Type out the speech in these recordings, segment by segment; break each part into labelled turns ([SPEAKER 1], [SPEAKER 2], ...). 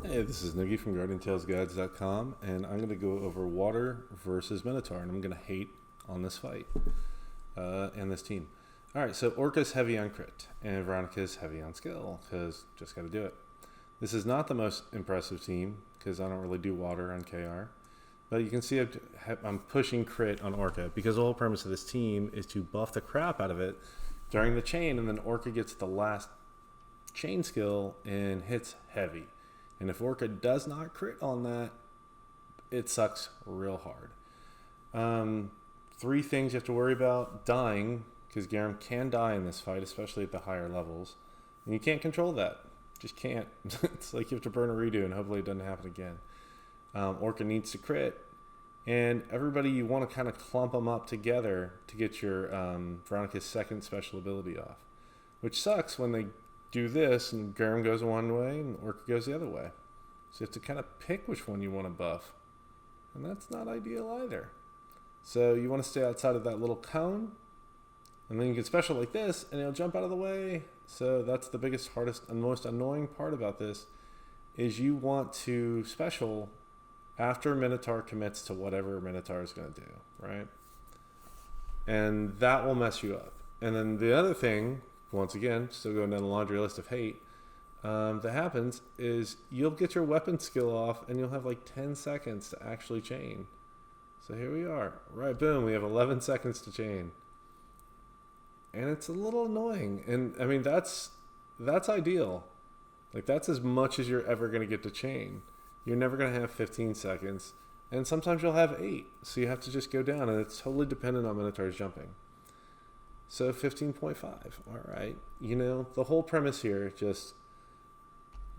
[SPEAKER 1] Hey, this is Noogie from GuardianTalesGuides.com, and I'm going to go over Water versus Minotaur, and I'm going to hate on this fight and this team. Alright, so Orca's heavy on crit, and Veronica's heavy on skill, because just got to do it. This is not the most impressive team, because I don't really do Water on KR, but you can see I'm pushing crit on Orca, because the whole premise of this team is to buff the crap out of it during the chain, and then Orca gets the last chain skill and hits heavy. And if Orca does not crit on that, it sucks real hard. Three things you have to worry about: dying, because Garum can die in this fight, especially at the higher levels. And you can't control that. Just can't. It's like you have to burn a redo and hopefully it doesn't happen again. Orca needs to crit. And everybody, you want to kind of clump them up together to get your Veronica's second special ability off. Which sucks when they do this and Garum goes one way and Orca goes the other way. So you have to kind of pick which one you want to buff. And that's not ideal either. So you want to stay outside of that little cone. And then you get special like this and it'll jump out of the way. So that's the biggest, hardest, and most annoying part about this is you want to special after Minotaur commits to whatever Minotaur is going to do, right? And that will mess you up. And then the other thing, once again, still going down the laundry list of hate, that happens is you'll get your weapon skill off and you'll have like 10 seconds to actually chain. So here we are. Right, boom, we have 11 seconds to chain. And it's a little annoying. And I mean, that's ideal. Like that's as much as you're ever going to get to chain. You're never going to have 15 seconds. And sometimes you'll have 8. So you have to just go down and it's totally dependent on Minotaur's jumping. So 15.5, all right. You know, the whole premise here, just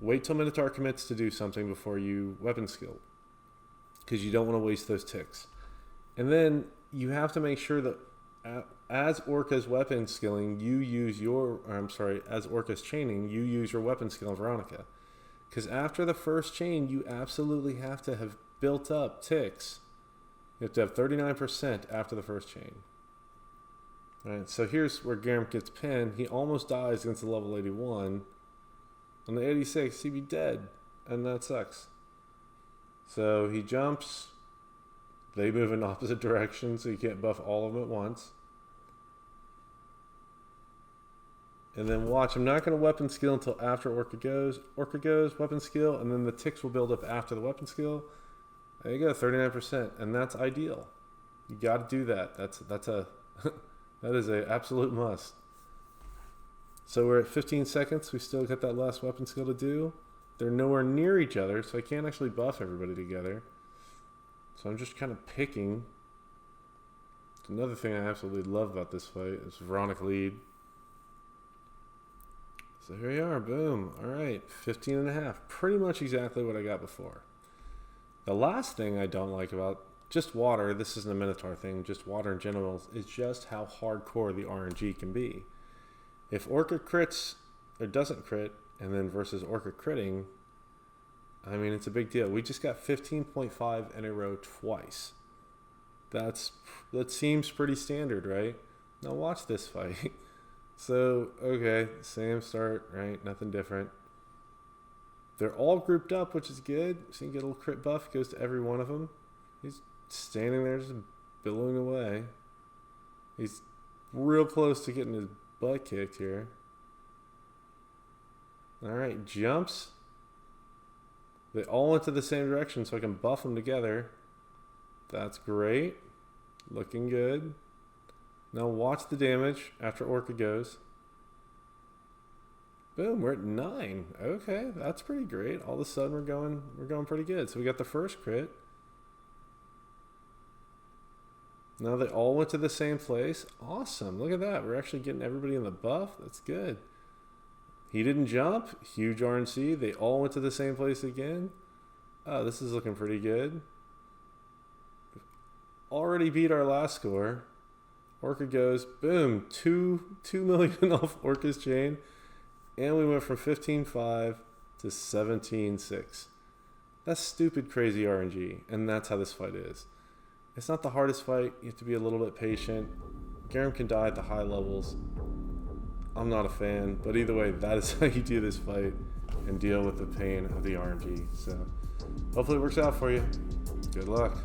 [SPEAKER 1] wait till Minotaur commits to do something before you weapon skill, because you don't want to waste those ticks. And then you have to make sure that as Orca's weapon skilling, you use your, as Orca's chaining, you use your weapon skill on Veronica. Because after the first chain, you absolutely have to have built up ticks. You have to have 39% after the first chain. Right, so here's where Garum gets pinned. He almost dies against the level 81. On the 86, he'd be dead, and that sucks. So he jumps. They move in opposite directions, so you can't buff all of them at once. And then watch, I'm not going to weapon skill until after Orca goes. Orca goes, weapon skill, and then the ticks will build up after the weapon skill. There you go, 39%, and that's ideal. You got to do that. That's a... That is an absolute must. So we're at 15 seconds. We still got that last weapon skill to do. They're nowhere near each other, so I can't actually buff everybody together. So I'm just kind of picking. Another thing I absolutely love about this fight is Veronica lead. So here we are, boom. All right, 15 and a half. Pretty much exactly what I got before. The last thing I don't like about just Water, this isn't a Minotaur thing, just Water in general, is just how hardcore the RNG can be. If Orca crits, or doesn't crit, and then versus Orca critting, I mean, it's a big deal. We just got 15.5 in a row twice. That seems pretty standard, right? Now watch this fight. So, okay, same start, right? Nothing different. They're all grouped up, which is good. So you get a little crit buff, goes to every one of them. He's standing there just billowing away. He's real close to getting his butt kicked here. Alright, jumps. They all went to the same direction so I can buff them together. That's great. Looking good. Now watch the damage after Orca goes. Boom, we're at 9. Okay, that's pretty great. All of a sudden we're going pretty good. So we got the first crit. Now they all went to the same place. Awesome. Look at that. We're actually getting everybody in the buff. That's good. He didn't jump. Huge RNC. They all went to the same place again. Oh, this is looking pretty good. Already beat our last score. Orca goes, boom, 2 million off Orca's chain. And we went from 15.5 to 17.6. That's stupid, crazy RNG. And that's how this fight is. It's not the hardest fight. You have to be a little bit patient. Garum can die at the high levels. I'm not a fan, but either way, that is how you do this fight. and deal with the pain of the RNG. So hopefully it works out for you. Good luck.